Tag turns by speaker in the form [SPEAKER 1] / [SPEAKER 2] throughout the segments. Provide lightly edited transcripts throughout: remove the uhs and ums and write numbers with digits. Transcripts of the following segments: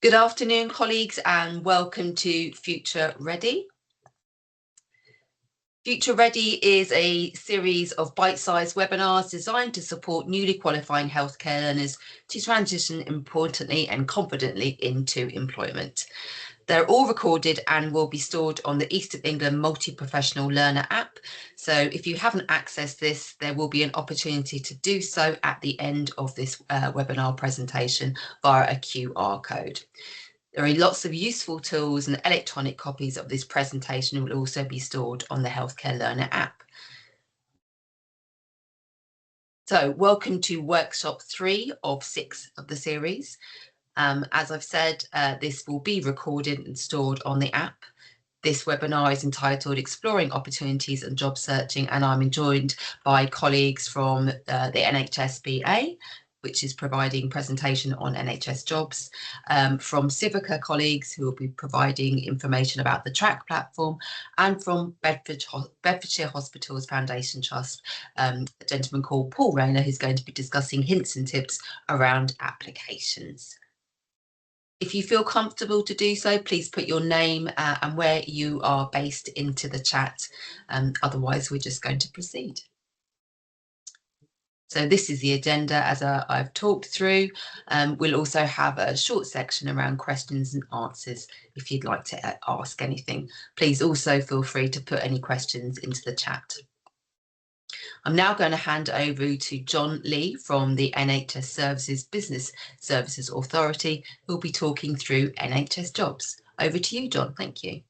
[SPEAKER 1] Good afternoon, colleagues, and welcome to Future Ready. Future Ready is a series of bite-sized webinars designed to support newly qualifying healthcare learners to transition importantly and confidently into employment. They're all recorded and will be stored on the East of England Multi-Professional Learner app. So if you haven't accessed this, there will be an opportunity to do so at the end of this webinar presentation via a QR code. There are lots of useful tools, and electronic copies of this presentation will also be stored on the Healthcare Learner app. So welcome to workshop 3 of 6 of the series. As I've said, this will be recorded and stored on the app. This webinar is entitled Exploring Opportunities and Job Searching, and I'm joined by colleagues from the NHS BA, which is providing presentation on NHS Jobs, from Civica colleagues who will be providing information about the Trac platform, and from Bedfordshire Hospitals Foundation Trust, a gentleman called Paul Raynor, who's going to be discussing hints and tips around applications. If you feel comfortable to do so, please put your name and where you are based into the chat. Otherwise, we're just going to proceed. So this is the agenda as I've talked through. We'll also have a short section around questions and answers. If you'd like to ask anything, please also feel free to put any questions into the chat. I'm now going to hand over to Jon Lee from the NHS Business Services Authority, who will be talking through NHS Jobs. Over to you, Jon. Thank you.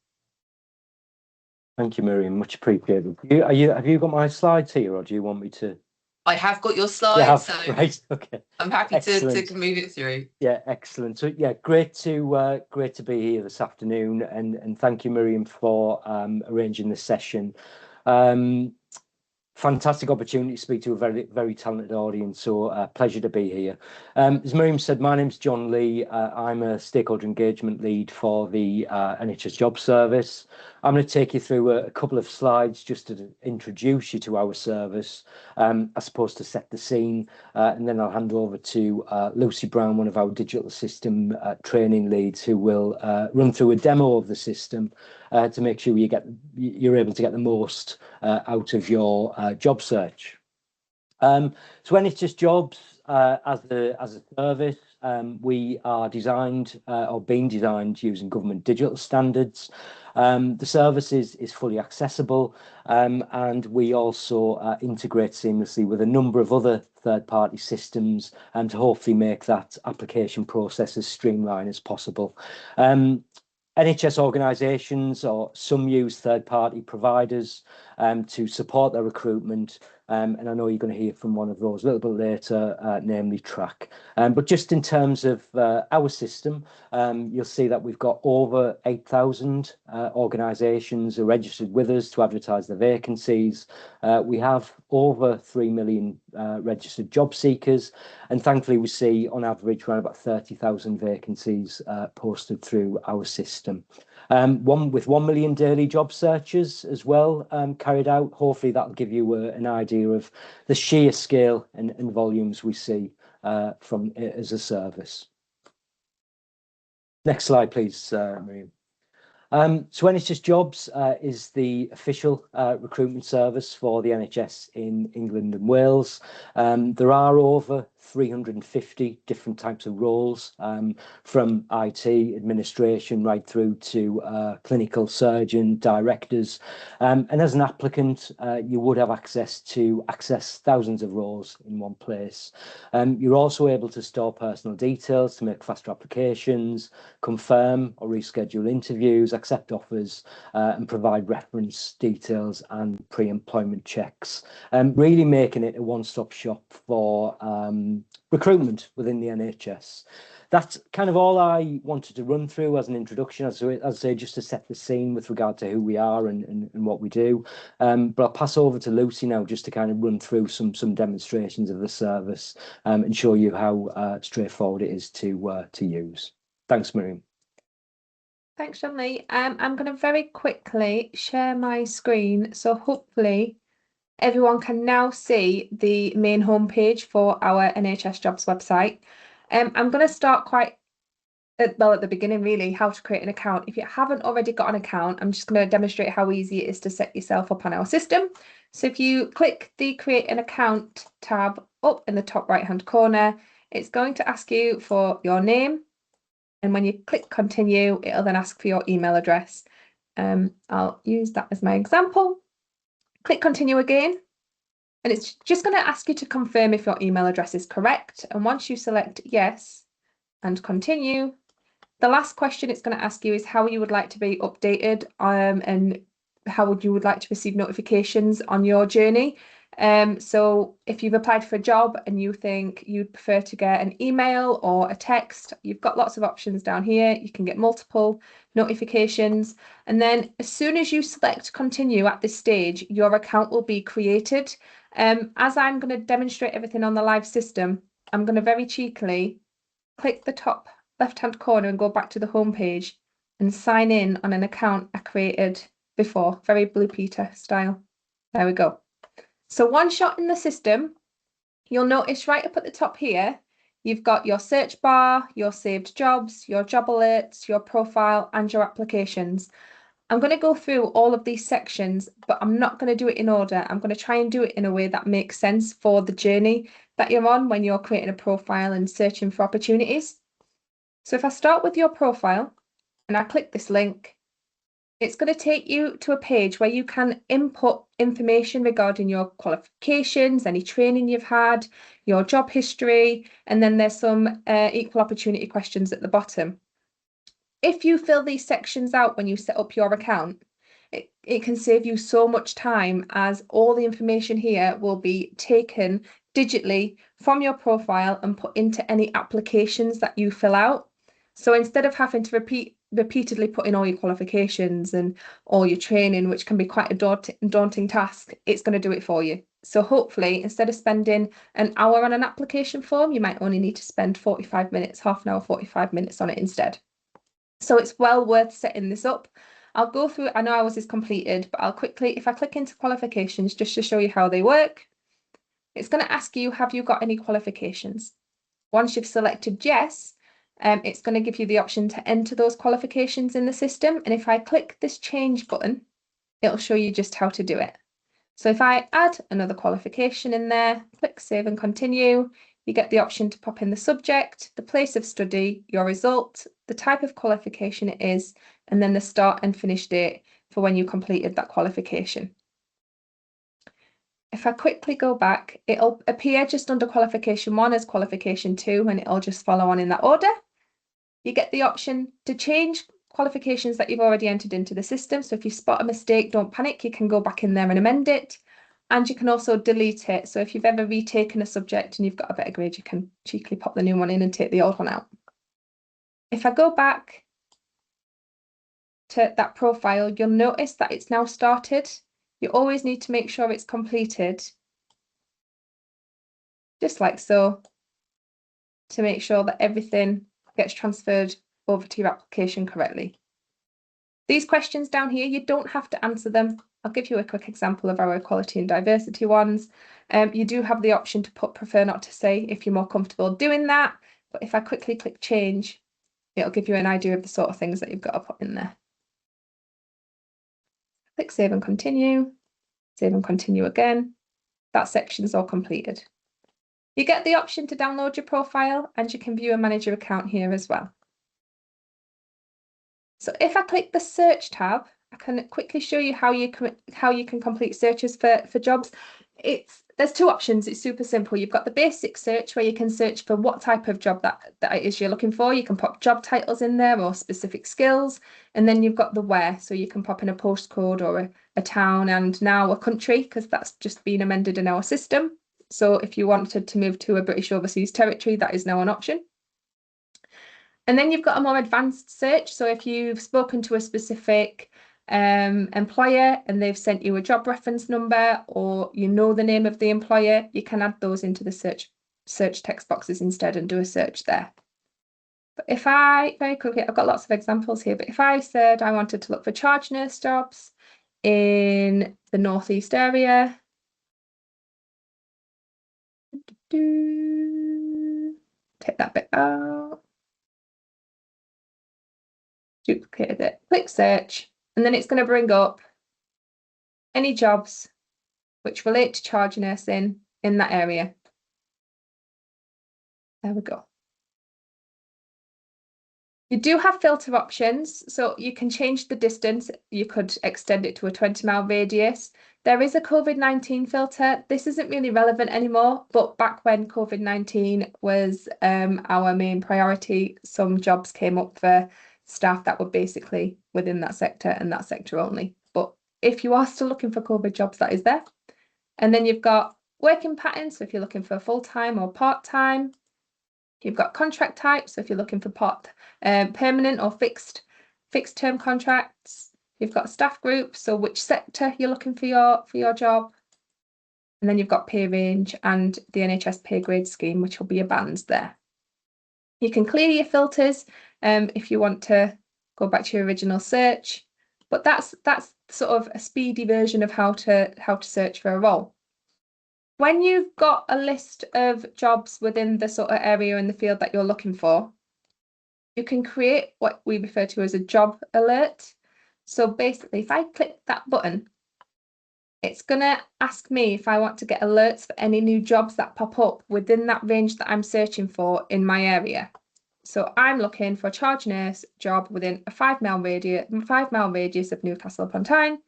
[SPEAKER 2] Thank you, Miriam. Much appreciated. Have you got my slides here, or do you want me to?
[SPEAKER 1] I have got your slides,
[SPEAKER 2] so
[SPEAKER 1] right.
[SPEAKER 2] Okay.
[SPEAKER 1] I'm happy to move it through.
[SPEAKER 2] Yeah, excellent. So yeah, great to be here this afternoon, and thank you, Miriam, for arranging this session. Fantastic opportunity to speak to a very talented audience, so pleasure to be here. As Miriam said, my name's Jon Lee. I'm a stakeholder engagement lead for the NHS Jobs Service. I'm going to take you through a couple of slides just to introduce you to our service, I suppose to set the scene, and then I'll hand over to Lucy Brown, one of our digital system training leads, who will run through a demo of the system to make sure you're able to get the most out of your job search. So NHS Jobs as a service, we are designed or being designed using government digital standards. The service is fully accessible, and we also integrate seamlessly with a number of other third-party systems to hopefully make that application process as streamlined as possible. NHS organisations, or some, use third-party providers to support their recruitment, and I know you're going to hear from one of those a little bit later, namely Trac. But just in terms of our system, you'll see that we've got over 8,000 organisations are registered with us to advertise their vacancies. We have over 3 million registered job seekers, and thankfully we see on average around about 30,000 vacancies posted through our system. With 1 million daily job searches as well carried out. Hopefully that'll give you an idea of the sheer scale and volumes we see from it as a service. Next slide, please, Miriam. So NHS Jobs is the official recruitment service for the NHS in England and Wales. There are over 350 different types of roles, from IT, administration, right through to clinical surgeon, directors. And as an applicant, you would have access to thousands of roles in one place. You're also able to store personal details to make faster applications, confirm or reschedule interviews, accept offers, and provide reference details and pre-employment checks, really making it a one-stop shop for recruitment within the NHS. That's kind of all I wanted to run through as an introduction, as I say, just to set the scene with regard to who we are and what we do. But I'll pass over to Lucy now just to kind of run through some demonstrations of the service and show you how straightforward it is to use. Thanks, Miriam.
[SPEAKER 3] Thanks, Jon Lee. I'm going to very quickly share my screen, so hopefully everyone can now see the main homepage for our NHS Jobs website. I'm going to start quite at the beginning, really, how to create an account. If you haven't already got an account, I'm just going to demonstrate how easy it is to set yourself up on our system. So if you click the Create an Account tab up in the top right-hand corner, it's going to ask you for your name. And when you click Continue, it'll then ask for your email address. I'll use that as my example. Click Continue again. And it's just going to ask you to confirm if your email address is correct. And once you select Yes and Continue, the last question it's going to ask you is how you would like to be updated and how you would like to receive notifications on your journey. So if you've applied for a job and you think you'd prefer to get an email or a text, you've got lots of options down here. You can get multiple notifications. And then as soon as you select continue at this stage, your account will be created. As I'm going to demonstrate everything on the live system, I'm going to very cheekily click the top left-hand corner and go back to the home page and sign in on an account I created before, very Blue Peter style. There we go. So one shot in the system, you'll notice right up at the top here, you've got your search bar, your saved jobs, your job alerts, your profile, and your applications. I'm going to go through all of these sections, but I'm not going to do it in order. I'm going to try and do it in a way that makes sense for the journey that you're on when you're creating a profile and searching for opportunities. So if I start with your profile and I click this link, it's going to take you to a page where you can input information regarding your qualifications, any training you've had, your job history, and then there's some equal opportunity questions at the bottom. If you fill these sections out when you set up your account, it can save you so much time, as all the information here will be taken digitally from your profile and put into any applications that you fill out. So instead of having to repeatedly put in all your qualifications and all your training, which can be quite a daunting task, it's going to do it for you. So hopefully, instead of spending an hour on an application form, you might only need to spend 45 minutes, half an hour, 45 minutes on it instead. So it's well worth setting this up. I'll go through, I know ours is completed, but I'll quickly, if I click into qualifications, just to show you how they work, it's going to ask you, have you got any qualifications? Once you've selected yes, it's going to give you the option to enter those qualifications in the system. And if I click this change button, it'll show you just how to do it. So if I add another qualification in there, click save and continue, you get the option to pop in the subject, the place of study, your result, the type of qualification it is, and then the start and finish date for when you completed that qualification. If I quickly go back, it'll appear just under qualification 1 as qualification 2, and it'll just follow on in that order. You get the option to change qualifications that you've already entered into the system. So if you spot a mistake, don't panic, you can go back in there and amend it. And you can also delete it. So if you've ever retaken a subject and you've got a better grade, you can cheekily pop the new one in and take the old one out. If I go back to that profile, you'll notice that it's now started. You always need to make sure it's completed, just like so, to make sure that everything gets transferred over to your application correctly. These questions down here, you don't have to answer them. I'll give you a quick example of our equality and diversity ones. You do have the option to put prefer not to say if you're more comfortable doing that. But if I quickly click change, it'll give you an idea of the sort of things that you've got to put in there. Click save and continue again. That section's all completed. You get the option to download your profile, and you can view and manage your account here as well. So if I click the search tab, I can quickly show you how you can complete searches for jobs. There's two options. It's super simple. You've got the basic search where you can search for what type of job that it is you're looking for. You can pop job titles in there or specific skills. And then you've got the where, so you can pop in a postcode or a town and now a country, because that's just been amended in our system. So if you wanted to move to a British overseas territory, that is now an option. And then you've got a more advanced search. So if you've spoken to a specific employer and they've sent you a job reference number, or you know the name of the employer, you can add those into the search text boxes instead and do a search there. But if I, very quickly, I've got lots of examples here, but if I said I wanted to look for charge nurse jobs in the northeast area, take that bit out. duplicated it, click search, and then it's going to bring up any jobs which relate to charge nursing in that area. There we go. You do have filter options, so you can change the distance. You could extend it to a 20-mile radius. There is a COVID-19 filter. This isn't really relevant anymore, but back when COVID-19 was our main priority, some jobs came up for staff that were basically within that sector and that sector only. But if you are still looking for COVID jobs, that is there. And then you've got working patterns, so if you're looking for full-time or part-time. You've got contract type, so if you're looking for permanent or fixed term contracts. You've got staff group, so which sector you're looking for your job. And then you've got pay range and the NHS pay grade scheme, which will be your bands there. You can clear your filters if you want to go back to your original search, but that's sort of a speedy version of how to search for a role. When you've got a list of jobs within the sort of area in the field that you're looking for, you can create what we refer to as a job alert. So basically, if I click that button, it's going to ask me if I want to get alerts for any new jobs that pop up within that range that I'm searching for in my area. So I'm looking for a charge nurse job within a 5-mile radius of Newcastle upon Tyne.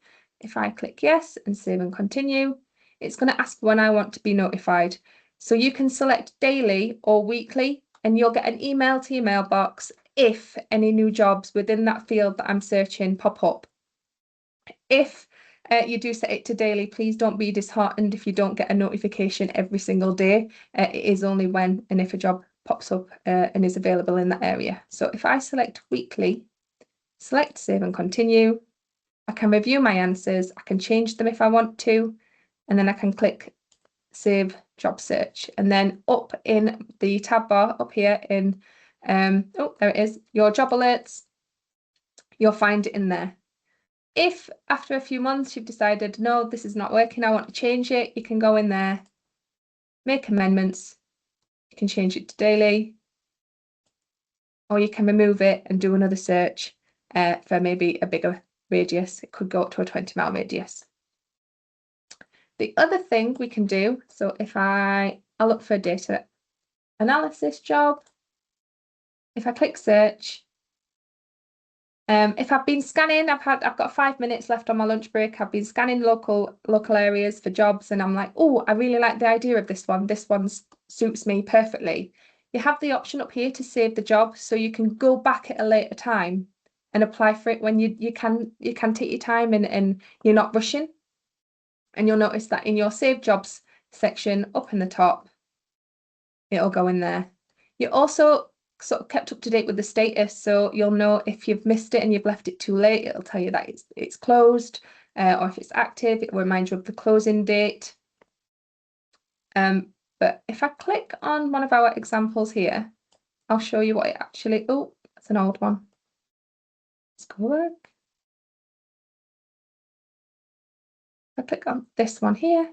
[SPEAKER 3] If I click yes and save and continue, it's going to ask when I want to be notified. So you can select daily or weekly, and you'll get an email to your mailbox if any new jobs within that field that I'm searching pop up. If you do set it to daily, please don't be disheartened if you don't get a notification every single day. It is only when and if a job pops up and is available in that area. So if I select weekly, select save and continue, I can review my answers, I can change them if I want to, and then I can click save job search. And then up in the tab bar up here in, oh, there it is, your job alerts, you'll find it in there. If after a few months you've decided, no, this is not working, I want to change it, you can go in there, make amendments, you can change it to daily, or you can remove it and do another search for maybe a bigger radius. It could go up to a 20-mile radius. The other thing we can do, so if I'll look for a data analysis job, if I click search, if I've been scanning, I've got 5 minutes left on my lunch break, I've been scanning local areas for jobs, and I'm like, oh, I really like the idea of this one suits me perfectly. You have the option up here to save the job, so you can go back at a later time and apply for it when you can take your time and you're not rushing. And you'll notice that in your Save Jobs section up in the top, it'll go in there. You're also sort of kept up to date with the status, so you'll know if you've missed it and you've left it too late, it'll tell you that it's closed, or if it's active, it will remind you of the closing date. But if I click on one of our examples here, I'll show you what it actually, oh, that's an old one. Let's go back. I click on this one here.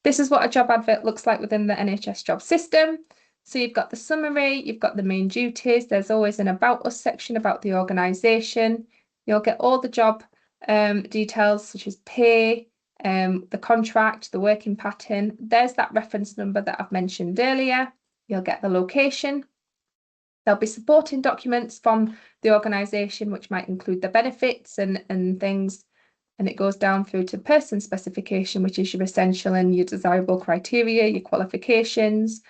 [SPEAKER 3] This is what a job advert looks like within the NHS job system. So you've got the summary, you've got the main duties. There's always an About Us section about the organisation. You'll get all the job details such as pay, the contract, the working pattern. There's that reference number that I've mentioned earlier. You'll get the location. There'll be supporting documents from the organisation, which might include the benefits and things. And it goes down through to person specification, which is your essential and your desirable criteria, your qualifications,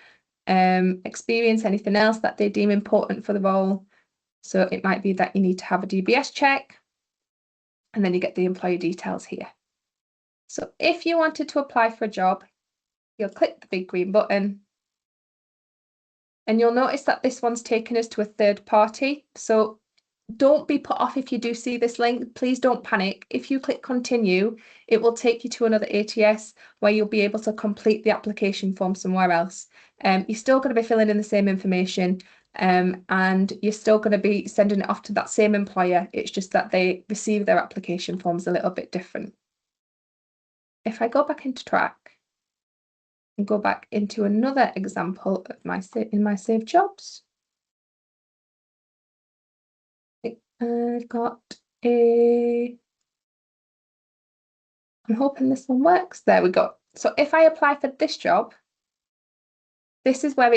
[SPEAKER 3] experience, anything else that they deem important for the role. So it might be that you need to have a DBS check, and then you get the employer details here. So if you wanted to apply for a job, you'll click the big green button, and you'll notice that this one's taken us to a third party. So don't be put off if you do see this link. Please don't panic. If you click continue, it will take you to another ATS where you'll be able to complete the application form somewhere else. You're still going to be filling in the same information, and you're still going to be sending it off to that same employer. It's just that they receive their application forms a little bit different. If I go back into Trac and go back into another example of my Save Jobs, I've got a, I'm hoping this one works. There we go. So if I apply for this job, this is where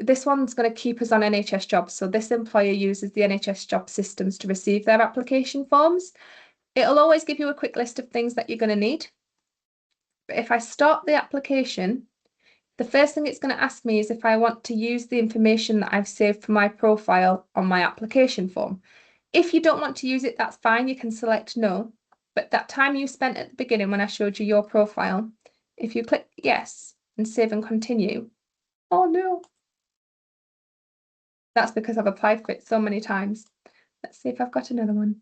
[SPEAKER 3] this one's going to keep us on NHS Jobs. So this employer uses the NHS Job systems to receive their application forms. It'll always give you a quick list of things that you're going to need. But if I start the application, the first thing it's going to ask me is if I want to use the information that I've saved for my profile on my application form. If you don't want to use it, that's fine. You can select no. But that time you spent at the beginning when I showed you your profile, if you click yes and save and continue, oh no. That's because I've applied for it so many times. Let's see if I've got another one.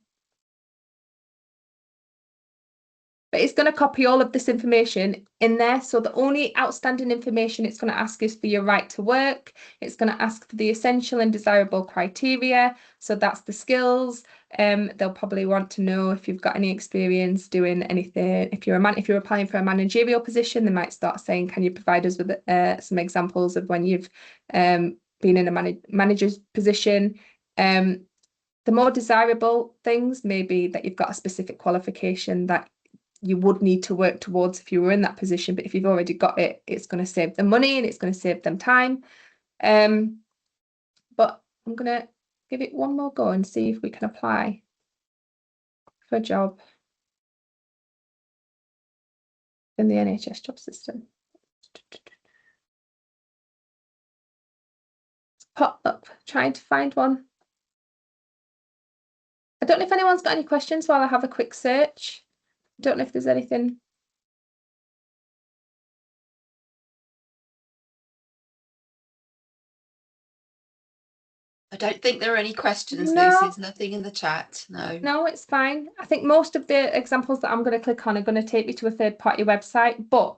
[SPEAKER 3] But it's going to copy all of this information in there. So the only outstanding information it's going to ask is for your right to work. It's going to ask for the essential and desirable criteria. So that's the skills. They'll probably want to know if you've got any experience doing anything. If you're applying for a managerial position, they might start saying, can you provide us with some examples of when you've been in a manager's position? The more desirable things may be that you've got a specific qualification that you would need to work towards if you were in that position. But if you've already got it, it's going to save them money and it's going to save them time. But I'm going to give it one more go and see if we can apply for a job in the NHS job system. Pop up, trying to find one. I don't know if anyone's got any questions while I have a quick search. I don't know if there's anything.
[SPEAKER 1] I don't think there are any questions,
[SPEAKER 3] No.
[SPEAKER 1] Lucy. There's nothing in the chat. No.
[SPEAKER 3] No, it's fine. I think most of the examples that I'm going to click on are going to take me to a third-party website, but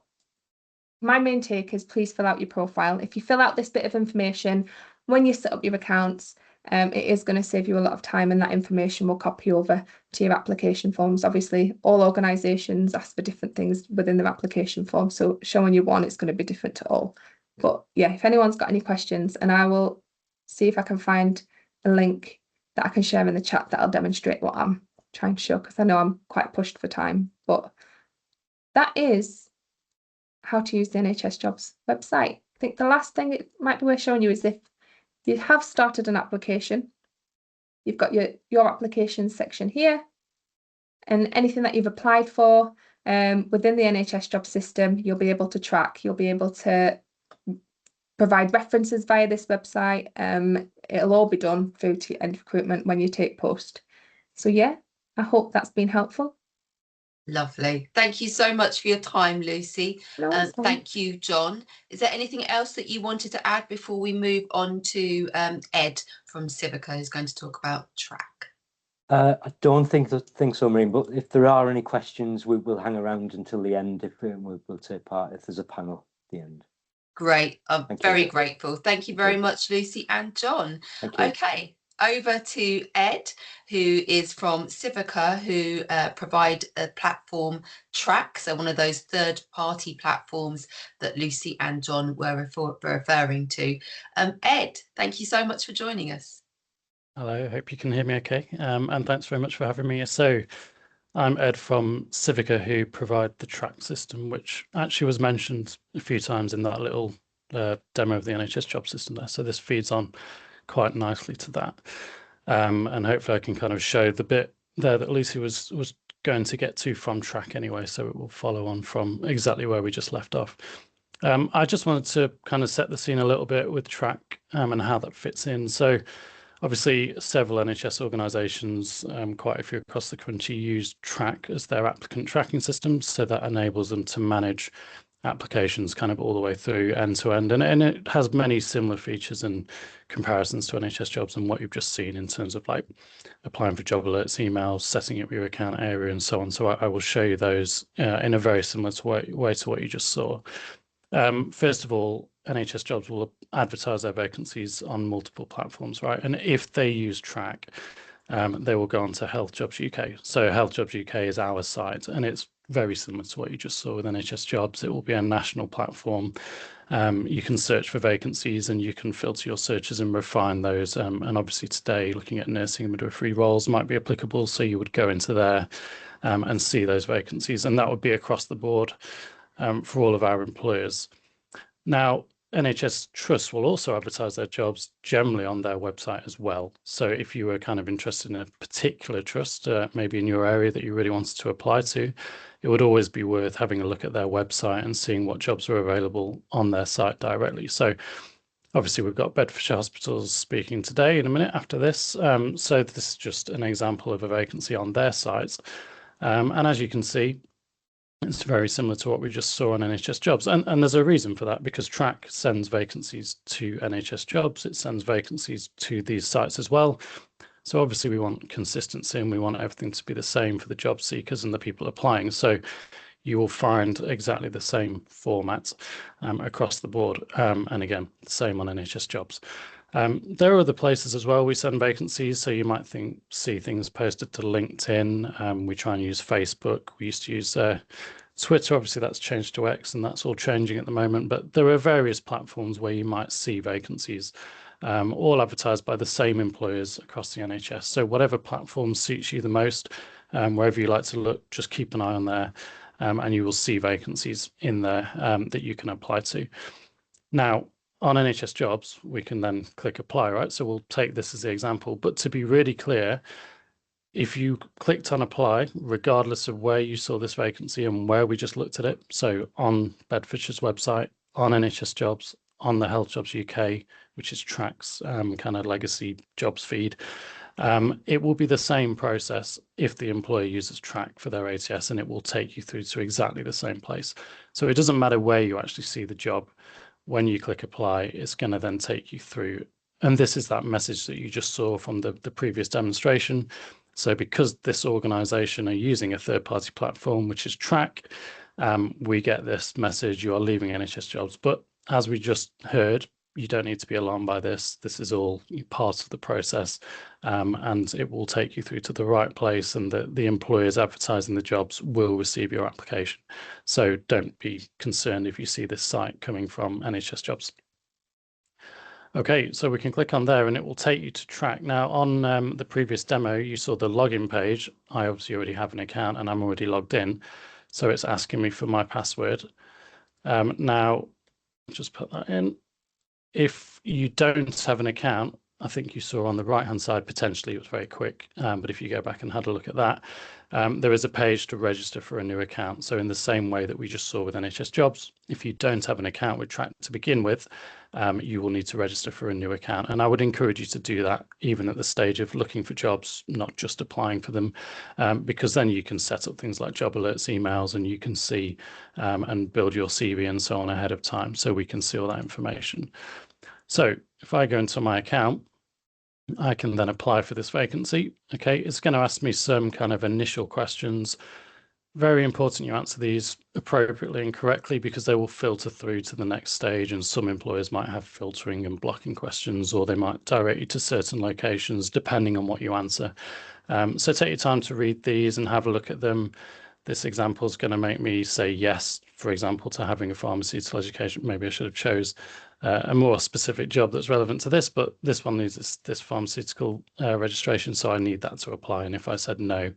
[SPEAKER 3] my main take is please fill out your profile. If you fill out this bit of information when you set up your accounts, it is going to save you a lot of time, and that information will copy over to your application forms. Obviously, all organisations ask for different things within their application form, so showing you one, it's going to be different to all. But yeah, if anyone's got any questions, and I will see if I can find a link that I can share in the chat that'll demonstrate what I'm trying to show, because I know I'm quite pushed for time. But that is how to use the NHS Jobs website. I think the last thing it might be worth showing you is if you have started an application, you've got your application section here, and anything that you've applied for within the NHS job system, you'll be able to track. You'll be able to provide references via this website. It'll all be done through to end recruitment when you take post. So yeah, I hope that's been helpful.
[SPEAKER 1] Lovely. Thank you so much for your time, Lucy.
[SPEAKER 3] No,
[SPEAKER 1] thank you, Jon. Is there anything else that you wanted to add before we move on to Ed from Civica, who's going to talk about Trac?
[SPEAKER 2] I don't think so, Miriam, but if there are any questions, we will hang around until the end. If we'll take part if there's a panel at the end.
[SPEAKER 1] Great. I'm very grateful. Thank you very much, Lucy and Jon. Okay, over to Ed, who is from Civica, who provide a platform Trac, so one of those third-party platforms that Lucy and Jon were referring to. Ed, thank you so much for joining us.
[SPEAKER 4] Hello, I hope you can hear me okay. And thanks very much for having me. So I'm Ed from Civica, who provide the Trac system, which actually was mentioned a few times in that little demo of the NHS job system there. So this feeds on quite nicely to that. And hopefully I can kind of show the bit there that Lucy was going to get to from Trac anyway, so it will follow on from exactly where we just left off. I just wanted to kind of set the scene a little bit with Trac and how that fits in. So obviously, several NHS organisations, quite a few across the country, use Trac as their applicant tracking system, so that enables them to manage applications kind of all the way through end to end. And it has many similar features and comparisons to NHS Jobs and what you've just seen in terms of like applying for job alerts, emails, setting up your account area and so on. So I will show you those in a very similar way to what you just saw. First of all, NHS Jobs will advertise their vacancies on multiple platforms, right? And if they use Trac, they will go on to Health Jobs UK. So Health Jobs UK is our site, and it's very similar to what you just saw with NHS Jobs. It will be a national platform, You can search for vacancies and you can filter your searches and refine those. And obviously today, looking at nursing and midwifery roles might be applicable. So you would go into there and see those vacancies, and that would be across the board for all of our employers. Now, NHS trusts will also advertise their jobs generally on their website as well. So if you were kind of interested in a particular trust, maybe in your area that you really wanted to apply to, it would always be worth having a look at their website and seeing what jobs are available on their site directly. So obviously we've got Bedfordshire Hospitals speaking today in a minute after this. So this is just an example of a vacancy on their site. And as you can see, it's very similar to what we just saw on NHS Jobs. And there's a reason for that, because Trac sends vacancies to NHS Jobs. It sends vacancies to these sites as well. So obviously we want consistency and we want everything to be the same for the job seekers and the people applying. So you will find exactly the same format across the board. And again, the same on NHS Jobs. There are other places as well we send vacancies, so you might see things posted to LinkedIn. We try and use Facebook. We used to use Twitter. Obviously that's changed to X, and that's all changing at the moment, but there are various platforms where you might see vacancies, all advertised by the same employers across the NHS. So whatever platform suits you the most, wherever you like to look, just keep an eye on there, and you will see vacancies in there that you can apply to. Now, on NHS Jobs, we can then click apply, right? So we'll take this as the example, but to be really clear, if you clicked on apply, regardless of where you saw this vacancy and where we just looked at it, so on Bedfordshire's website, on NHS Jobs, on the Health Jobs UK, which is Trac's kind of legacy jobs feed, it will be the same process if the employer uses Trac for their ATS, and it will take you through to exactly the same place. So it doesn't matter where you actually see the job. When you click apply, it's going to then take you through. And this is that message that you just saw from the previous demonstration. So because this organization are using a third-party platform, which is Trac, we get this message, you are leaving NHS Jobs. But as we just heard, you don't need to be alarmed by this. This is all part of the process, and it will take you through to the right place, and the employers advertising the jobs will receive your application. So don't be concerned if you see this site coming from NHS Jobs. Okay, so we can click on there and it will take you to Trac. Now on the previous demo, you saw the login page. I obviously already have an account and I'm already logged in. So it's asking me for my password. Now, just put that in. If you don't have an account, I think you saw on the right-hand side, potentially it was very quick, but if you go back and had a look at that, there is a page to register for a new account. So in the same way that we just saw with NHS Jobs, if you don't have an account with Trac to begin with, you will need to register for a new account. And I would encourage you to do that even at the stage of looking for jobs, not just applying for them, because then you can set up things like job alerts, emails, and you can see and build your CV and so on ahead of time, so we can see all that information. So if I go into my account, I can then apply for this vacancy. Okay, it's going to ask me some kind of initial questions. Very important you answer these appropriately and correctly, because they will filter through to the next stage, and some employers might have filtering and blocking questions, or they might direct you to certain locations depending on what you answer. So take your time to read these and have a look at them. This example is going to make me say yes, for example, to having a pharmaceutical education. Maybe I should have chose a more specific job that's relevant to this, but this one needs this pharmaceutical registration, so I need that to apply. And if I said no,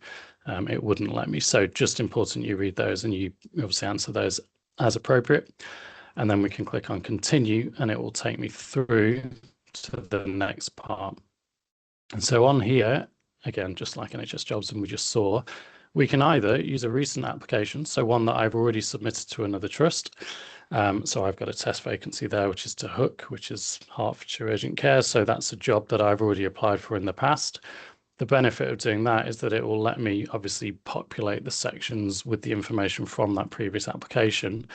[SPEAKER 4] it wouldn't let me. So just important you read those and you obviously answer those as appropriate. And then we can click on continue and it will take me through to the next part. And so on here, again, just like NHS Jobs and we just saw, we can either use a recent application, so one that I've already submitted to another trust. So I've got a test vacancy there, which is to Hook, which is Hertfordshire Urgent Care. So that's a job that I've already applied for in the past. The benefit of doing that is that it will let me obviously populate the sections with the information from that previous application.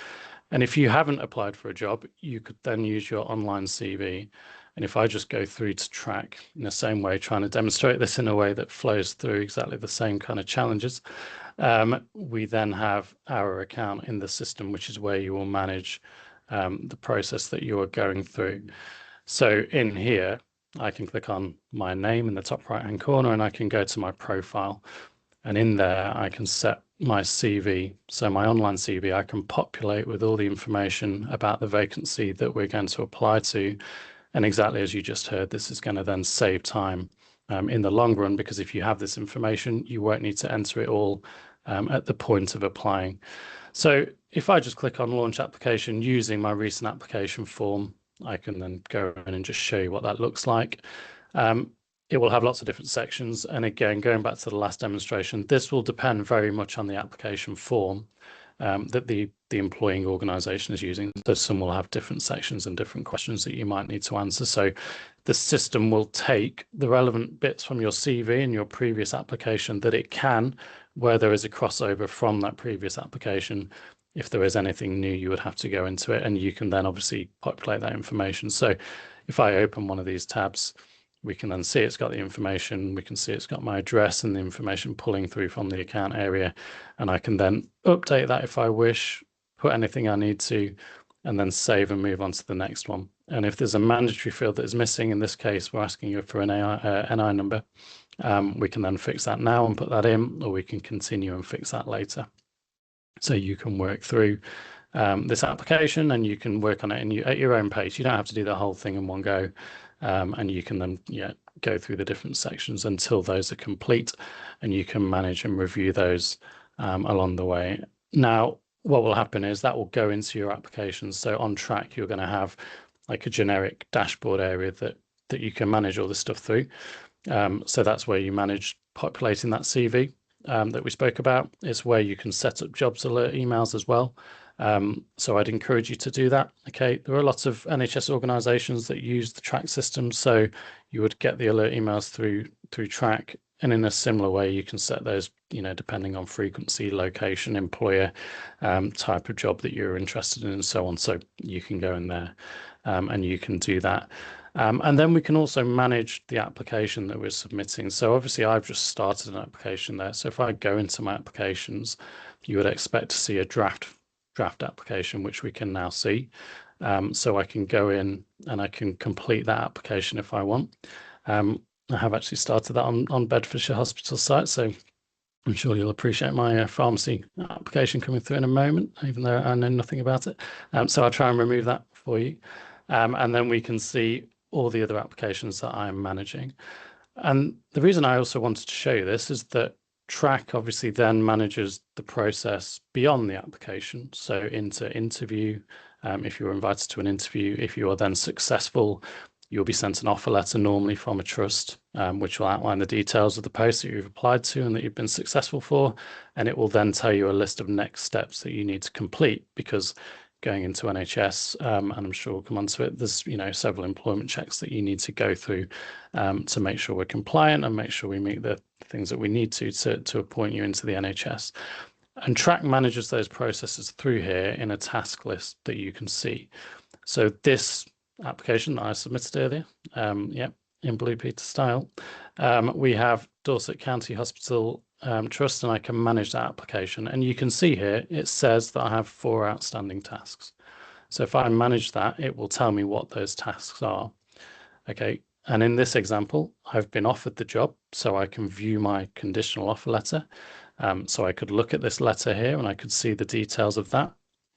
[SPEAKER 4] And if you haven't applied for a job, you could then use your online CV. And if I just go through to Trac in the same way, trying to demonstrate this in a way that flows through exactly the same kind of challenges, we then have our account in the system, which is where you will manage the process that you are going through. So in here, I can click on my name in the top right-hand corner and I can go to my profile. And in there, I can set my CV, so my online CV, I can populate with all the information about the vacancy that we're going to apply to. And exactly as you just heard, this is going to then save time in the long run, because if you have this information, you won't need to enter it all at the point of applying. So if I just click on launch application using my recent application form, I can then go in and just show you what that looks like. It will have lots of different sections. And again, going back to the last demonstration, this will depend very much on the application form that the employing organisation is using. So some will have different sections and different questions that you might need to answer. So the system will take the relevant bits from your CV and your previous application that it can, where there is a crossover from that previous application. If there is anything new, you would have to go into it, and you can then obviously populate that information. So if I open one of these tabs, we can then see it's got the information, we can see it's got my address and the information pulling through from the account area, and I can then update that if I wish, put anything I need to, and then save and move on to the next one. And if there's a mandatory field that is missing, in this case, we're asking you for an NI number, we can then fix that now and put that in, or we can continue and fix that later. So you can work through this application and you can work on it at your own pace. You don't have to do the whole thing in one go. And you can then go through the different sections until those are complete, and you can manage and review those along the way. Now, what will happen is that will go into your applications. So on Trac, you're going to have like a generic dashboard area that you can manage all this stuff through. So that's where you manage populating that CV that we spoke about. It's where you can set up jobs alert emails as well. So I'd encourage you to do that. Okay, there are lots of NHS organisations that use the Trac system, so you would get the alert emails through Trac, and in a similar way you can set those, depending on frequency, location, employer, type of job that you're interested in, and so on. So you can go in there and you can do that. And then we can also manage the application that we're submitting. So obviously I've just started an application there. So if I go into my applications, you would expect to see a draft application, which we can now see. So I can go in and I can complete that application if I want. I have actually started that on Bedfordshire Hospitals site, so I'm sure you'll appreciate my pharmacy application coming through in a moment, even though I know nothing about it. So I'll try and remove that for you. And then we can see all the other applications that I'm managing. And the reason I also wanted to show you this is that Trac obviously then manages the process beyond the application. So into interview, if you're invited to an interview, if you are then successful, you'll be sent an offer letter normally from a trust, which will outline the details of the post that you've applied to and that you've been successful for. And it will then tell you a list of next steps that you need to complete, because going into NHS, and I'm sure we'll come on to it, there's several employment checks that you need to go through to make sure we're compliant and make sure we meet the things that we need to appoint you into the NHS. And Trac manages those processes through here in a task list that you can see. So this application that I submitted earlier, in Blue Peter style, we have Dorset County Hospital Trust, and I can manage that application. And you can see here, it says that I have 4 outstanding tasks. So if I manage that, it will tell me what those tasks are. Okay, and in this example, I've been offered the job, so I can view my conditional offer letter. So I could look at this letter here and I could see the details of that.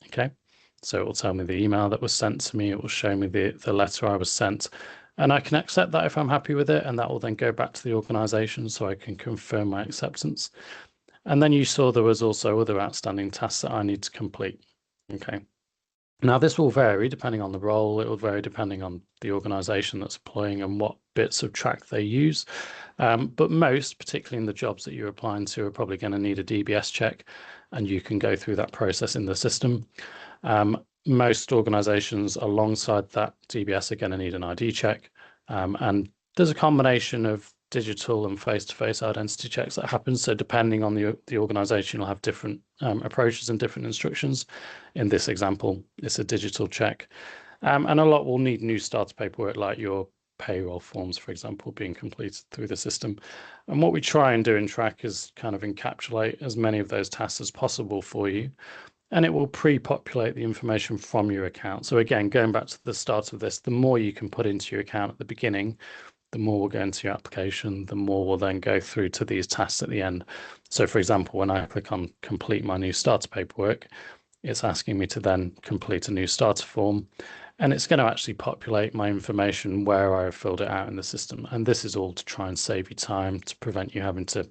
[SPEAKER 4] Okay, so it will tell me the email that was sent to me. It will show me the letter I was sent. And I can accept that if I'm happy with it, and that will then go back to the organisation so I can confirm my acceptance. And then you saw there was also other outstanding tasks that I need to complete. Okay. Now this will vary depending on the role. It will vary depending on the organisation that's applying and what bits of Trac they use. But most, particularly in the jobs that you're applying to, are probably going to need a DBS check, and you can go through that process in the system. Most organisations alongside that DBS are going to need an ID check, and there's a combination of digital and face-to-face identity checks that happen. So depending on the organisation, you'll have different approaches and different instructions. In this example, it's a digital check, and a lot will need new starter paperwork, like your payroll forms, for example, being completed through the system. And what we try and do in Trac is kind of encapsulate as many of those tasks as possible for you. And it will pre-populate the information from your account. So again, going back to the start of this, the more you can put into your account at the beginning, the more we'll go into your application, the more we'll then go through to these tasks at the end. So for example, when I click on complete my new starter paperwork, it's asking me to then complete a new starter form, and it's going to actually populate my information where I have filled it out in the system. And this is all to try and save you time, to prevent you having to,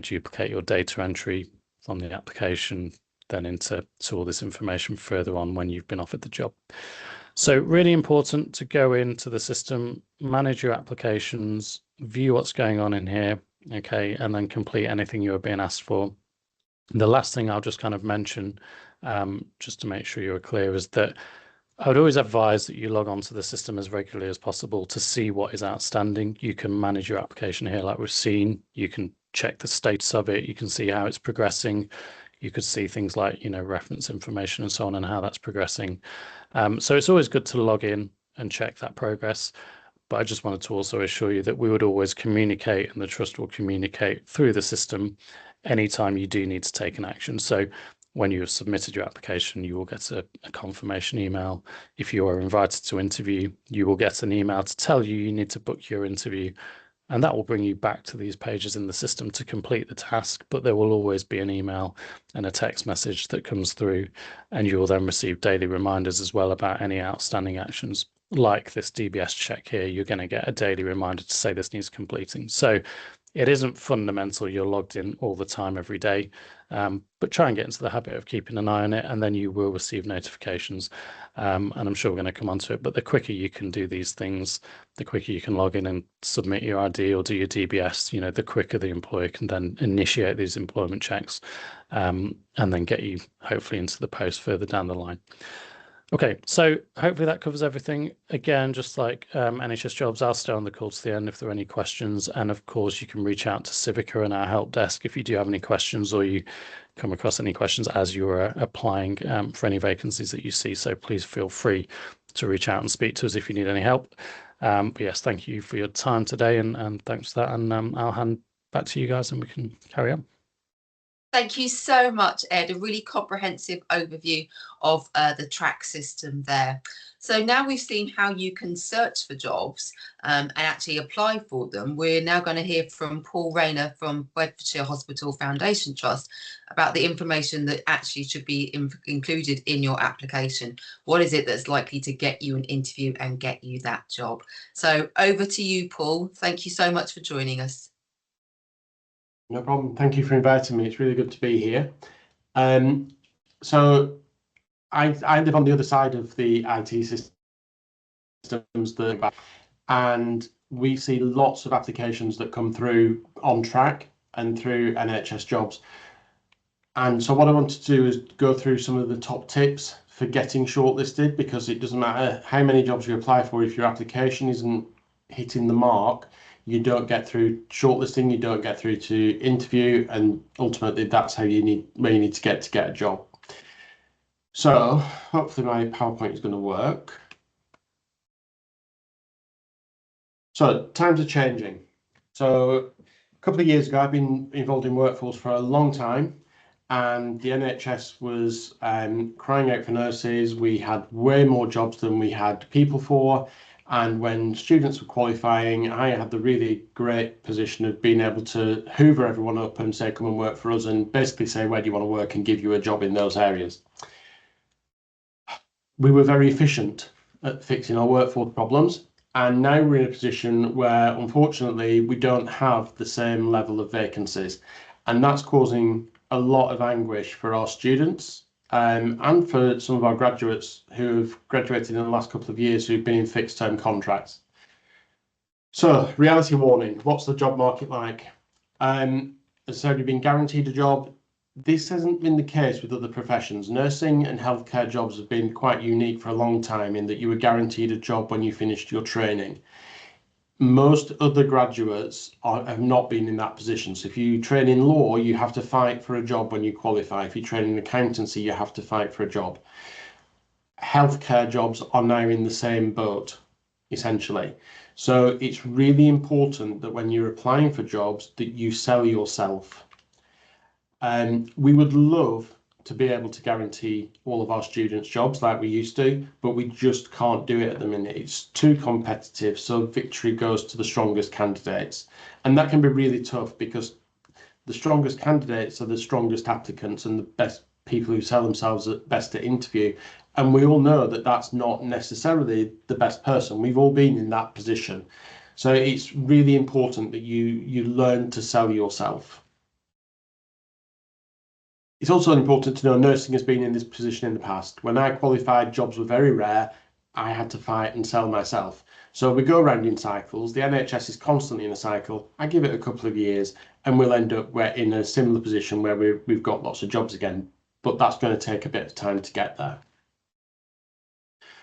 [SPEAKER 4] duplicate your data entry from the application, then into all this information further on when you've been offered the job. So really important to go into the system, manage your applications, view what's going on in here, okay, and then complete anything you're being asked for. The last thing I'll just kind of mention, just to make sure you're clear, is that I would always advise that you log on to the system as regularly as possible to see what is outstanding. You can manage your application here like we've seen. You can check the status of it. You can see how it's progressing. You could see things like, reference information and so on, and how that's progressing. So it's always good to log in and check that progress. But I just wanted to also assure you that we would always communicate, and the trust will communicate through the system anytime you do need to take an action. So when you have submitted your application, you will get a confirmation email. If you are invited to interview, you will get an email to tell you need to book your interview. And that will bring you back to these pages in the system to complete the task, but there will always be an email and a text message that comes through, and you will then receive daily reminders as well about any outstanding actions. Like this DBS check here, you're going to get a daily reminder to say this needs completing. So it isn't fundamental you're logged in all the time every day, but try and get into the habit of keeping an eye on it, and then you will receive notifications. And I'm sure we're going to come on to it, but the quicker you can do these things, the quicker you can log in and submit your ID or do your DBS, the quicker the employer can then initiate these employment checks, and then get you hopefully into the post further down the line. Okay, so hopefully that covers everything. Again, just like NHS Jobs, I'll stay on the call to the end if there are any questions. And of course, you can reach out to Civica and our help desk if you do have any questions, or you come across any questions as you're applying for any vacancies that you see. So please feel free to reach out and speak to us if you need any help. But yes, thank you for your time today, and thanks for that. And I'll hand back to you guys and we can carry on.
[SPEAKER 1] Thank you so much, Ed. A really comprehensive overview of the Trac system there. So now we've seen how you can search for jobs and actually apply for them. We're now going to hear from Paul Raynor from Bedfordshire Hospitals Foundation Trust about the information that actually should be included in your application. What is it that's likely to get you an interview and get you that job? So over to you, Paul. Thank you so much for joining us.
[SPEAKER 5] No problem. Thank you for inviting me. It's really good to be here. So I live on the other side of the IT systems, and we see lots of applications that come through on Trac and through NHS Jobs. And so what I want to do is go through some of the top tips for getting shortlisted, because it doesn't matter how many jobs you apply for, if your application isn't hitting the mark, you don't get through shortlisting, you don't get through to interview, and ultimately that's where you need to get a job. So hopefully my PowerPoint is going to work. So times are changing. So a couple of years ago, I've been involved in workforce for a long time, and the NHS was crying out for nurses. We had way more jobs than we had people for. And when students were qualifying, I had the really great position of being able to hoover everyone up and say, come and work for us, and basically say, where do you want to work, and give you a job in those areas. We were very efficient at fixing our workforce problems. And now we're in a position where, unfortunately, we don't have the same level of vacancies. And that's causing a lot of anguish for our students. And for some of our graduates who have graduated in the last couple of years who've been in fixed term contracts. So, reality warning, what's the job market like? As I said, you've been guaranteed a job. This hasn't been the case with other professions. Nursing and healthcare jobs have been quite unique for a long time in that you were guaranteed a job when you finished your training. Most other graduates have not been in that position. So if you train in law, you have to fight for a job when you qualify. If you train in accountancy, you have to fight for a job. Healthcare jobs are now in the same boat, essentially. So it's really important that when you're applying for jobs, that you sell yourself. We would love to be able to guarantee all of our students jobs like we used to, but we just can't do it at the minute. It's too competitive, so victory goes to the strongest candidates. And that can be really tough because the strongest candidates are the strongest applicants and the best people who sell themselves at best at interview. And we all know that that's not necessarily the best person. We've all been in that position. So it's really important that you learn to sell yourself. It's also important to know nursing has been in this position in the past. When I qualified, jobs were very rare. I had to fight and sell myself. So we go around in cycles. The NHS is constantly in a cycle. I give it a couple of years and we'll end up in a similar position where we've got lots of jobs again. But that's going to take a bit of time to get there.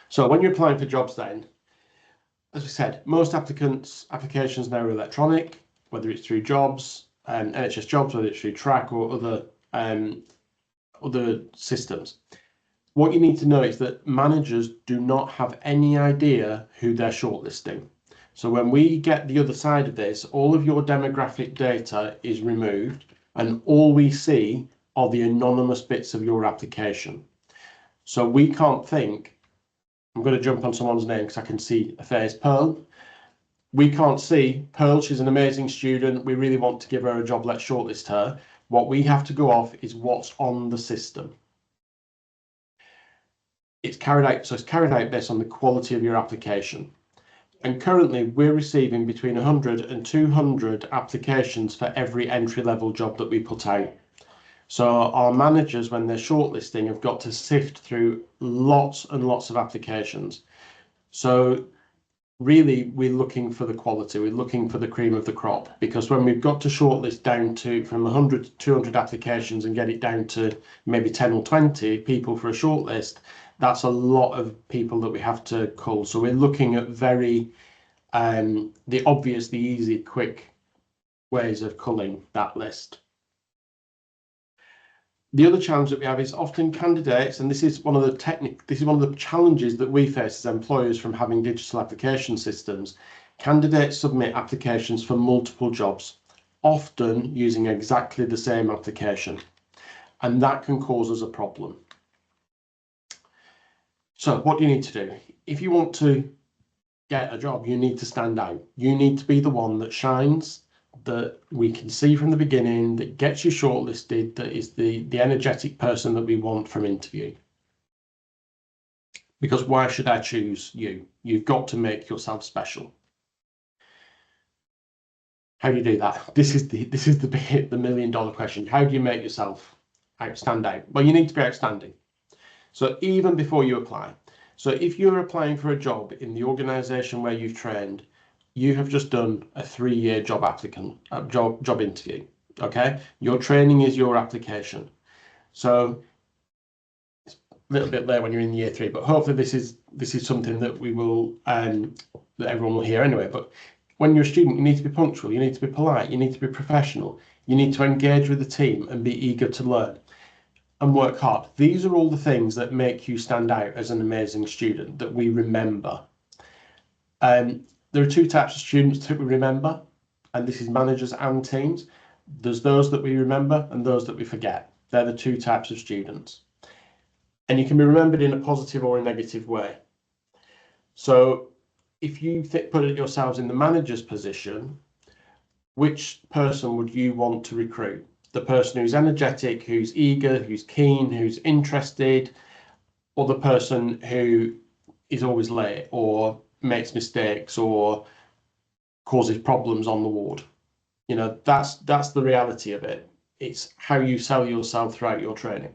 [SPEAKER 5] So when you're applying for jobs then, as we said, most applications now are electronic, whether it's through Jobs, NHS Jobs, whether it's through Trac or other systems. What you need to know is that managers do not have any idea who they're shortlisting. So when we get the other side of this, all of your demographic data is removed and all we see are the anonymous bits of your application. So we can't think, I'm going to jump on someone's name because I can see a face, Pearl. We can't see, Pearl, she's an amazing student. We really want to give her a job. Let's shortlist her. What we have to go off is what's on the system. It's carried out based on the quality of your application. And currently we're receiving between 100 and 200 applications for every entry-level job that we put out. So our managers, when they're shortlisting, have got to sift through lots and lots of applications. So really, we're looking for the quality. We're looking for the cream of the crop, because when we've got to shortlist down to from 100 to 200 applications and get it down to maybe 10 or 20 people for a shortlist, that's a lot of people that we have to cull. So we're looking at very the obvious, the easy, quick ways of culling that list. The other challenge that we have is often candidates, and this is one of the challenges that we face as employers from having digital application systems. Candidates submit applications for multiple jobs, often using exactly the same application, and that can cause us a problem. So what do you need to do? If you want to get a job, you need to stand out. You need to be the one that shines, that we can see from the beginning, that gets you shortlisted, that is the energetic person that we want from interview. Because why should I choose you? You've got to make yourself special. How do you do that? This is the million-dollar question. How do you make yourself stand out? Well, you need to be outstanding. So even before you apply. So if you're applying for a job in the organisation where you've trained, you have just done a 3-year job interview. Okay, your training is your application. So it's a little bit late when you're in year 3, but hopefully this is something that we will that everyone will hear anyway. But when you're a student, you need to be punctual, you need to be polite, you need to be professional, you need to engage with the team and be eager to learn and work hard. These are all the things that make you stand out as an amazing student that we remember. There are 2 types of students that we remember, and this is managers and teams. There's those that we remember and those that we forget. They're the 2 types of students. And you can be remembered in a positive or a negative way. So if you put it yourselves in the manager's position, which person would you want to recruit? The person who's energetic, who's eager, who's keen, who's interested, or the person who is always late or makes mistakes or causes problems on the ward? You know, that's the reality of it. It's how you sell yourself throughout your training.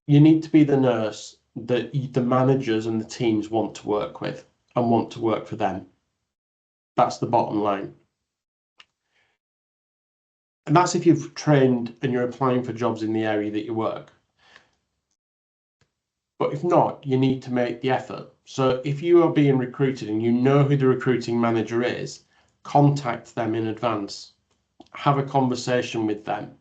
[SPEAKER 5] You need to be the nurse that the managers and the teams want to work with and want to work for them. That's the bottom line. And that's if you've trained and you're applying for jobs in the area that you work. But if not, you need to make the effort. So if you are being recruited and you know who the recruiting manager is, contact them in advance. Have a conversation with them.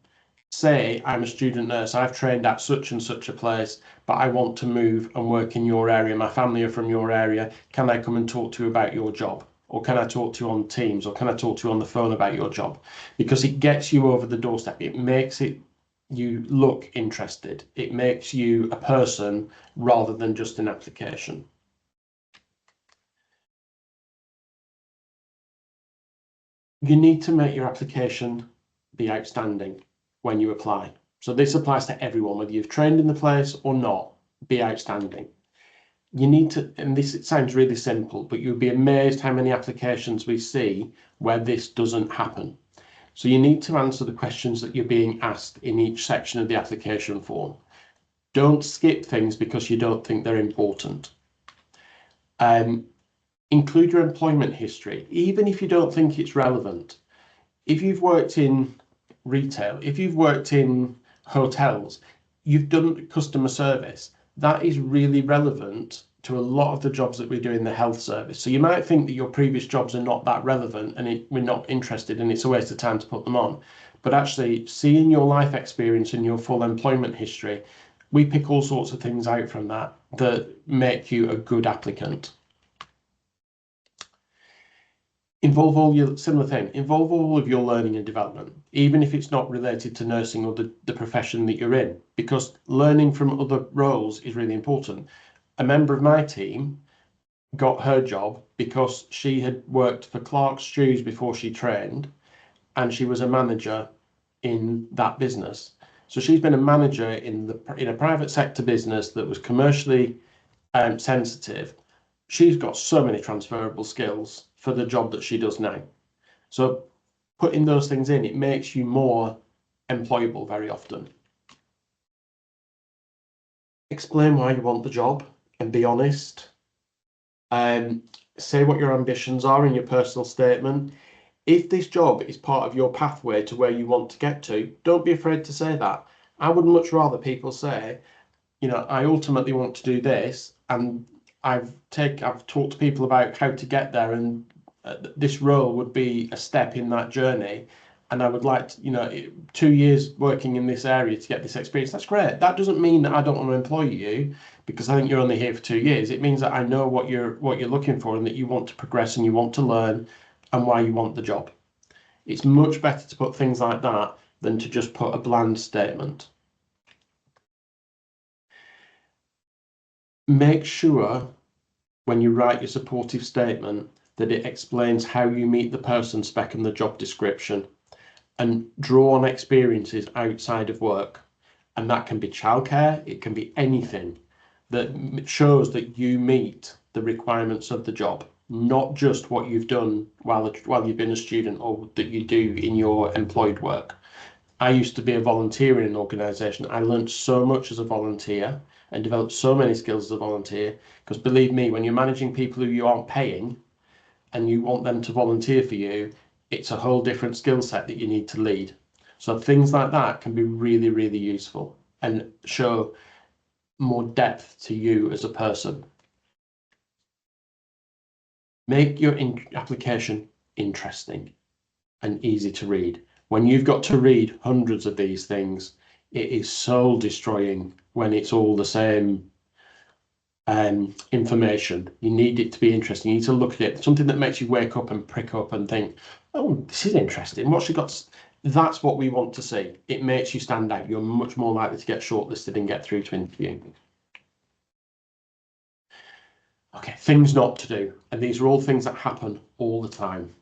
[SPEAKER 5] Say, I'm a student nurse, I've trained at such and such a place, but I want to move and work in your area. My family are from your area. Can I come and talk to you about your job? Or can I talk to you on Teams? Or can I talk to you on the phone about your job? Because it gets you over the doorstep. It makes it you look interested. It makes you a person rather than just an application. You need to make your application be outstanding when you apply. So this applies to everyone, whether you've trained in the place or not, be outstanding. You need to, and this, it sounds really simple, but you'll be amazed how many applications we see where this doesn't happen. So you need to answer the questions that you're being asked in each section of the application form. Don't skip things because you don't think they're important. Include your employment history, even if you don't think it's relevant. If you've worked in retail, if you've worked in hotels, you've done customer service, that is really relevant to a lot of the jobs that we do in the health service. So you might think that your previous jobs are not that relevant and we're not interested and it's a waste of time to put them on. But actually, seeing your life experience and your full employment history, we pick all sorts of things out from that that make you a good applicant. Involve all your, similar thing, involve all of your learning and development, even if it's not related to nursing or the profession that you're in, because learning from other roles is really important. A member of my team got her job because she had worked for Clark's Shoes before she trained, and she was a manager in that business. So she's been a manager in a private sector business that was commercially sensitive. She's got so many transferable skills for the job that she does now. So putting those things in, it makes you more employable very often. Explain why you want the job and be honest. Say what your ambitions are in your personal statement. If this job is part of your pathway to where you want to get to, don't be afraid to say that. I would much rather people say, you know, I ultimately want to do this, and I've talked to people about how to get there, and this role would be a step in that journey, and I would like to, you know, 2 years working in this area to get this experience. That's great. That doesn't mean that I don't want to employ you because I think you're only here for 2 years. It means that I know what you're looking for and that you want to progress and you want to learn and why you want the job. It's much better to put things like that than to just put a bland statement. Make sure when you write your supportive statement that it explains how you meet the person spec and the job description, and draw on experiences outside of work. And that can be childcare, it can be anything that shows that you meet the requirements of the job, not just what you've done while you've been a student or that you do in your employed work. I used to be a volunteer in an organisation. I learned so much as a volunteer and developed so many skills as a volunteer, because believe me, when you're managing people who you aren't paying and you want them to volunteer for you, it's a whole different skill set that you need to lead. So things like that can be really, really useful and show more depth to you as a person. Make your application interesting and easy to read. When you've got to read hundreds of these things, it is soul destroying when it's all the same information. You need it to be interesting. You need to look at it, something that makes you wake up and prick up and think, oh, this is interesting. What's she got? That's what we want to see. It makes you stand out. You're much more likely to get shortlisted and get through to interview. Okay, things not to do. And these are all things that happen all the time.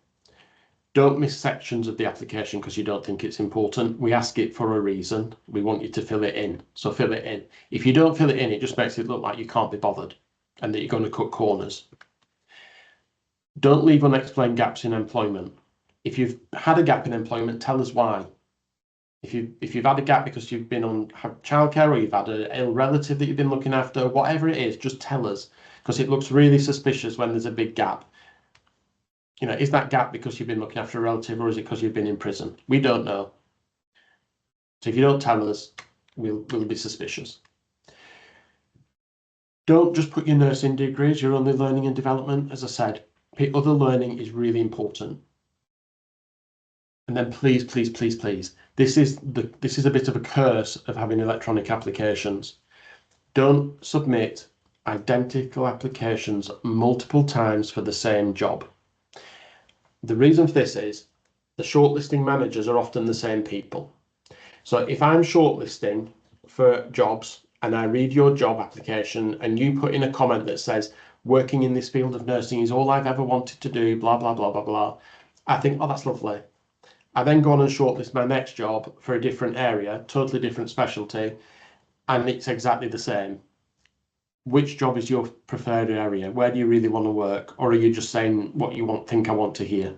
[SPEAKER 5] Don't miss sections of the application because you don't think it's important. We ask it for a reason. We want you to fill it in. So fill it in. If you don't fill it in, it just makes it look like you can't be bothered and that you're going to cut corners. Don't leave unexplained gaps in employment. If you've had a gap in employment, tell us why. If you've had a gap because you've been on childcare or you've had an ill relative that you've been looking after, whatever it is, just tell us, because it looks really suspicious when there's a big gap. You know, is that gap because you've been looking after a relative, or is it because you've been in prison? We don't know. So if you don't tell us, we'll be suspicious. Don't just put your nursing degrees, your only learning and development. As I said, other learning is really important. And then please, please, please, please, this is a bit of a curse of having electronic applications. Don't submit identical applications multiple times for the same job. The reason for this is the shortlisting managers are often the same people. So if I'm shortlisting for jobs and I read your job application and you put in a comment that says, working in this field of nursing is all I've ever wanted to do, blah, blah, blah, blah, blah, I think, oh, that's lovely. I then go on and shortlist my next job for a different area, totally different specialty, and it's exactly the same. Which job is your preferred area? Where do you really want to work? Or are you just saying what you think I want to hear?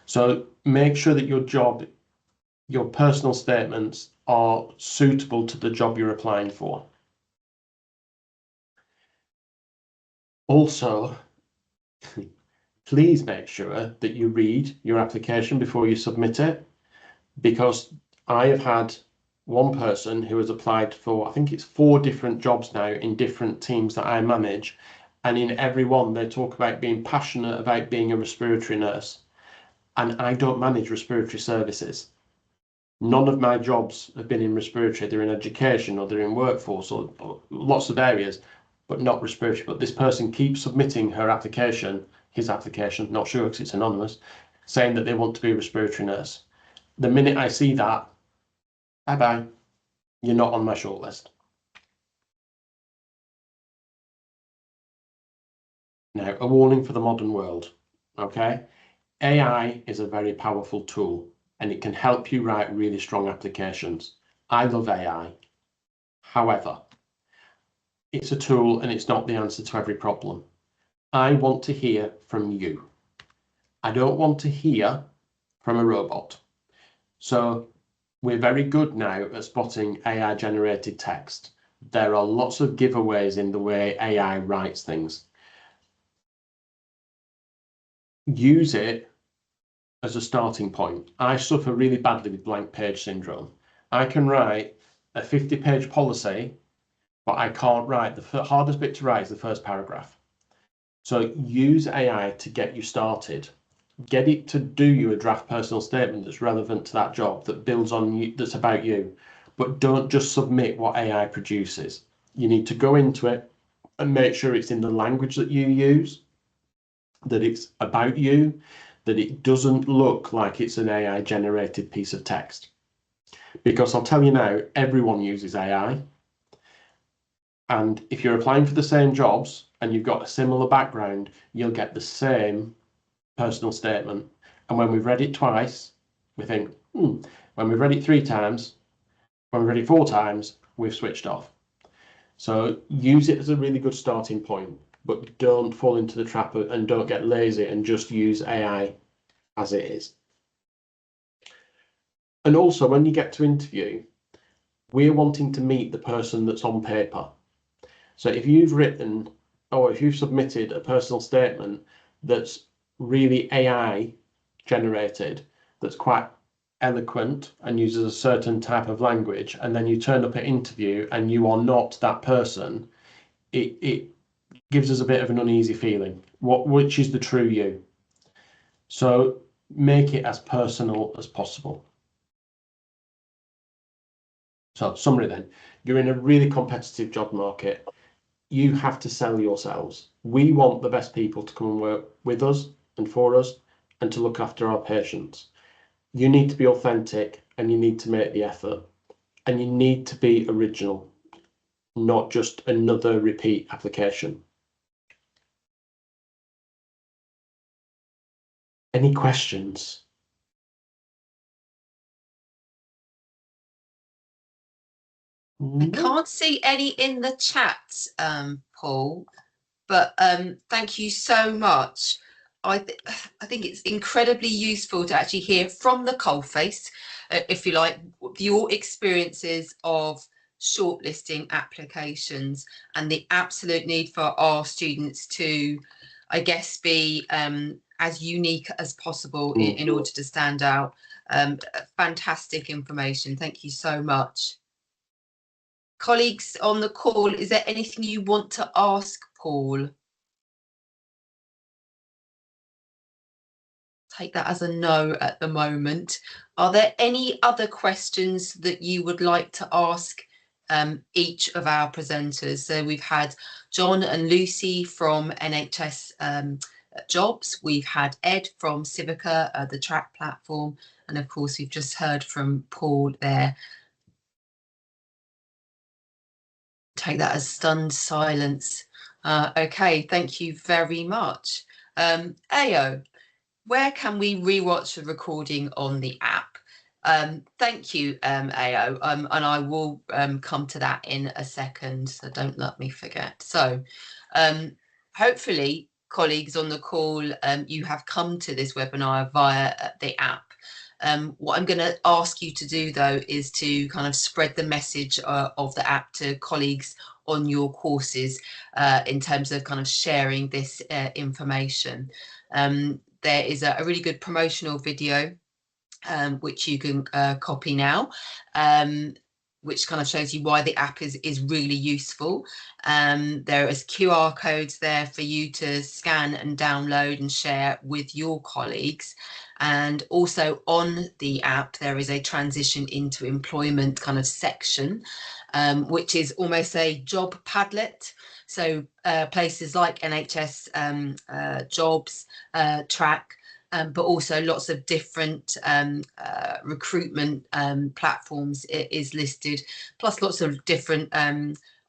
[SPEAKER 5] So make sure that your personal statements are suitable to the job you're applying for. Also, please make sure that you read your application before you submit it, because I have had one person who has applied for, I think it's 4 different jobs now in different teams that I manage, and in every one they talk about being passionate about being a respiratory nurse, and I don't manage respiratory services. None of my jobs have been in respiratory. They're in education or they're in workforce or lots of areas, but not respiratory. But this person keeps submitting her application, his application, not sure because it's anonymous, saying that they want to be a respiratory nurse. The minute I see that, bye-bye, you're not on my shortlist. Now, a warning for the modern world, okay? AI is a very powerful tool and it can help you write really strong applications. I love AI. However, it's a tool and it's not the answer to every problem. I want to hear from you. I don't want to hear from a robot. So we're very good now at spotting AI generated text. There are lots of giveaways in the way AI writes things. Use it as a starting point. I suffer really badly with blank page syndrome. I can write a 50-page policy, but I can't write. The hardest bit to write is the first paragraph. So use AI to get you started. Get it to do you a draft personal statement that's relevant to that job, that builds on you, that's about you. But don't just submit what AI produces. You need to go into it and make sure it's in the language that you use, that it's about you, that it doesn't look like it's an AI generated piece of text. Because I'll tell you now, everyone uses AI. And if you're applying for the same jobs and you've got a similar background, you'll get the same personal statement. And when we've read it twice, we think, when we've read it 3 times, when we've read it 4 times, we've switched off. So use it as a really good starting point, but don't fall into the trap and don't get lazy and just use AI as it is. And also, when you get to interview, we're wanting to meet the person that's on paper. So if you've written, or if you've submitted a personal statement that's really AI generated, that's quite eloquent and uses a certain type of language, and then you turn up at interview and you are not that person, it gives us a bit of an uneasy feeling. Which is the true you? So make it as personal as possible. So summary then, you're in a really competitive job market. You have to sell yourselves. We want the best people to come and work with us and for us and to look after our patients. You need to be authentic and you need to make the effort, and you need to be original, not just another repeat application. Any questions?
[SPEAKER 1] I can't see any in the chat, Paul, but thank you so much. I think it's incredibly useful to actually hear from the coalface, if you like, your experiences of shortlisting applications and the absolute need for our students to, I guess, be as unique as possible in order to stand out. Fantastic information. Thank you so much. Colleagues on the call, is there anything you want to ask Paul? Take that as a no at the moment. Are there any other questions that you would like to ask each of our presenters? So we've had Jon and Lucy from NHS Jobs, we've had Ed from Civica, the Trac platform, And of course, we've just heard from Paul there. Take that as stunned silence. Okay, thank you very much. Ayo, where can we rewatch the recording on the app? Thank you, Ayo, and I will come to that in a second, so don't let me forget. So hopefully, colleagues on the call, you have come to this webinar via the app. What I'm going to ask you to do, though, is to kind of spread the message of the app to colleagues on your courses in terms of kind of sharing this information. There is a really good promotional video which you can copy now, which kind of shows you why the app is really useful. There is QR codes there for you to scan and download and share with your colleagues. And also on the app, there is a transition into employment kind of section, which is almost a job Padlet. So places like NHS Jobs, Trac, but also lots of different recruitment platforms is listed, plus lots of different,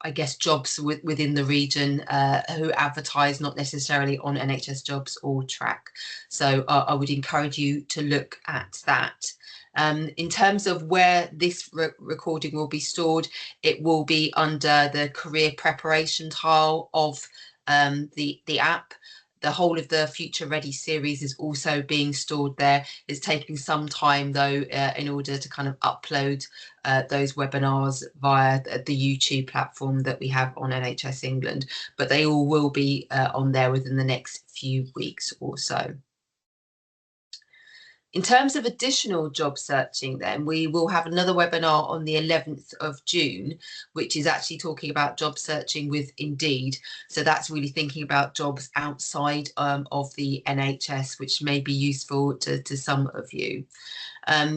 [SPEAKER 1] I guess, jobs within the region who advertise not necessarily on NHS Jobs or Trac. So I would encourage you to look at that. In terms of where this recording will be stored, it will be under the career preparation tile of the app. The whole of the Future Ready series is also being stored there. It's taking some time, though, in order to kind of upload those webinars via the YouTube platform that we have on NHS England, but they all will be on there within the next few weeks or so. In terms of additional job searching, then, we will have another webinar on the 11th of June, which is actually talking about job searching with Indeed. So that's really thinking about jobs outside of the NHS, which may be useful to some of you.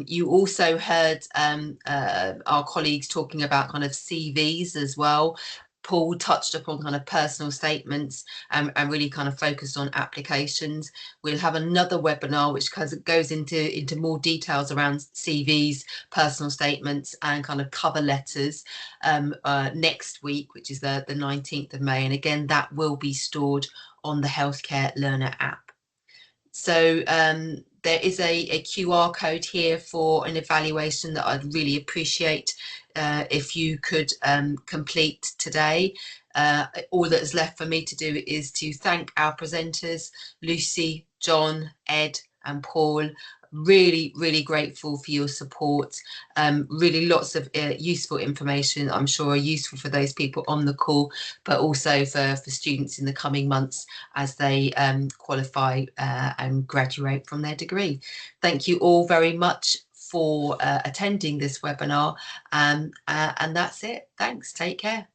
[SPEAKER 1] You also heard our colleagues talking about kind of CVs as well. Paul touched upon kind of personal statements and really kind of focused on applications. We'll have another webinar which goes into more details around CVs, personal statements and kind of cover letters next week, which is the 19th of May. And again, that will be stored on the Healthcare Learner app. So there is a QR code here for an evaluation that I'd really appreciate if you could complete today. All that is left for me to do is to thank our presenters, Lucy, John, Ed and Paul. Really, really grateful for your support. Really lots of useful information, I'm sure are useful for those people on the call, but also for students in the coming months as they qualify and graduate from their degree. Thank you all very much for attending this webinar, and that's it. Thanks, take care.